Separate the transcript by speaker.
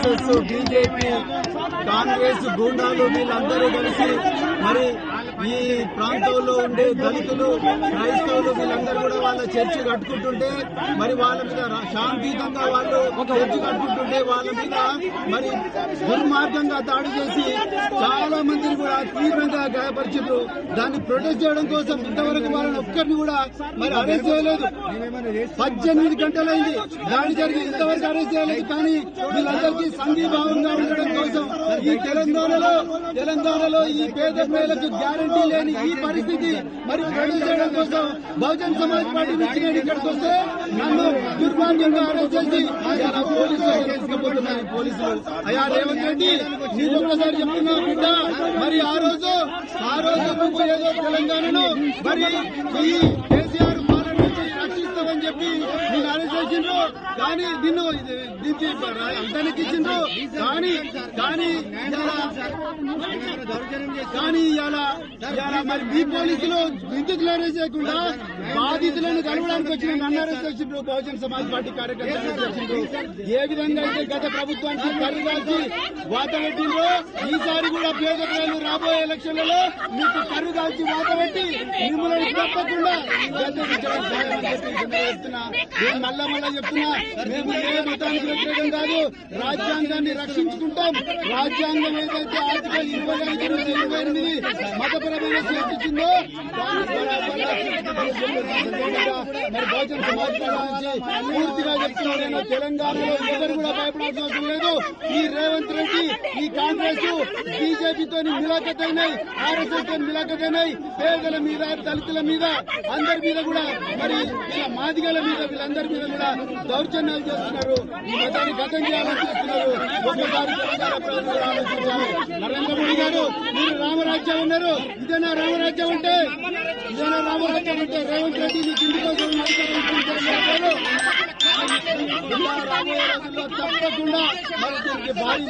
Speaker 1: RSS, BJP, Congress గూండాలు వీళ్ళందరూ కలిసి మరి ఈ ప్రాంతంలో ఉండే దళితులు, క్రైస్తవులు వీళ్ళందరూ కూడా వాళ్ళ చర్చి కట్టుకుంటుంటే మరి వాళ్ళ మీద శాంతియుతంగా వాళ్ళు చర్చి కట్టుకుంటుంటే వాళ్ళ మీద మరి దుర్మార్గంగా దాడి చేసి చాలా మందిని కూడా తీవ్రంగా గాయపరిచారు. దాన్ని ప్రొటెస్ట్ చేయడం కోసం ఇంతవరకు వాళ్ళని ఒక్కరిని కూడా మరి అరెస్ట్ చేయలేదు. 18 గంటలైంది దాడి జరిగి ఇంతవరకు అరెస్ట్ చేయలేదు. కానీ వీళ్ళందరికీ సంఘీభావంగా ఉండడం కోసం ఈ తెలంగాణలో ఈ పేద ప్రజలకు గ్యారంటీ లేని ఈ పరిస్థితి మరి ప్రొటెస్ట్ చేయడం కోసం బహుజన్ సమాజ్ పార్టీ నుంచి నేను ఇక్కడికి వస్తే నన్ను దుర్మార్గంగా అరెస్ట్ చేసి పోలీసులు తీసుకుపోతున్నారు. పోలీసులు అయ్యా రేవంత్ రెడ్డి నీకు ఒక్కసారి చెప్తున్నా బిడ్డ, మరి ఆ రోజు నువ్వు ఏదో తెలంగాణను మరి ఈ కేసీఆర్ పాలన నుంచి రక్షిస్తామని చెప్పి నేను అరెస్ట్ చేసిండ్రు. కానీ నిన్ను అంతానికి ఇచ్చిండ్రు. కానీ ఇలా మరి మీ పోలీసులు విద్యుత్తులు అరెస్ట్ చేయకుండా బాధితులను కలవడానికి వచ్చిన నన్ను అరెస్ట్ చేసిండ్రు. బహుజన్ సమాజ్ పార్టీ కార్యకర్తలు అరెస్ట్ చేసిండ్రు. ఏ విధంగా అయితే గత ప్రభుత్వానికి కరుగాల్చి వాత పెట్టిండ్రో ఈసారి కూడా పేద ప్రజలు రాబోయే ఎలక్షన్లలో మీకు కరుగాల్చి వాత పెట్టి మిమ్మల్ని తప్పకుండా చెప్తున్నా. నేను మళ్ళా చెప్తున్నా, మేము ఏ మతానికి వ్యతిరేకం కాదు, రాజ్యాంగాన్ని రక్షించుకుంటాం. రాజ్యాంగం ఏదైతే ఆర్టికల్ 25-28 మతపరమైన చేర్చిందో మరి బహుజన్ సమాజ్ పార్టీ పూర్తిగా చెప్తున్నారు. నేను తెలంగాణలో ఎవరు కూడా భయపడాల్సిన అవసరం లేదు. ఈ రేవంత్ రెడ్డి, ఈ కాంగ్రెస్, బీజేపీతో మిలాఖతైనాయి, ఆర్ఎస్ఎస్ తో మిలాఖతైనాయి. పేదల మీద, దళితుల మీద, అందరి మీద కూడా మరి మాదిగల మీద వీళ్ళందరి మీద కూడా దౌర్జన్యాలు చేస్తున్నారు. ఈ మతాన్ని గతం చేయాలని చూస్తున్నారు. ఒక్కసారి తెలంగాణ ప్రజలు ఆలోచించాలి. నరేంద్ర మోడీ గారు మీరు రామరాజ్యం ఉన్నారు. ఇదేనా రామరాజ్యం అంటే రేవంత్ రెడ్డి నీకు ఇందుకోసం రాబోయే రోజుల్లో తప్పకుండా మరి దీనికి భారీ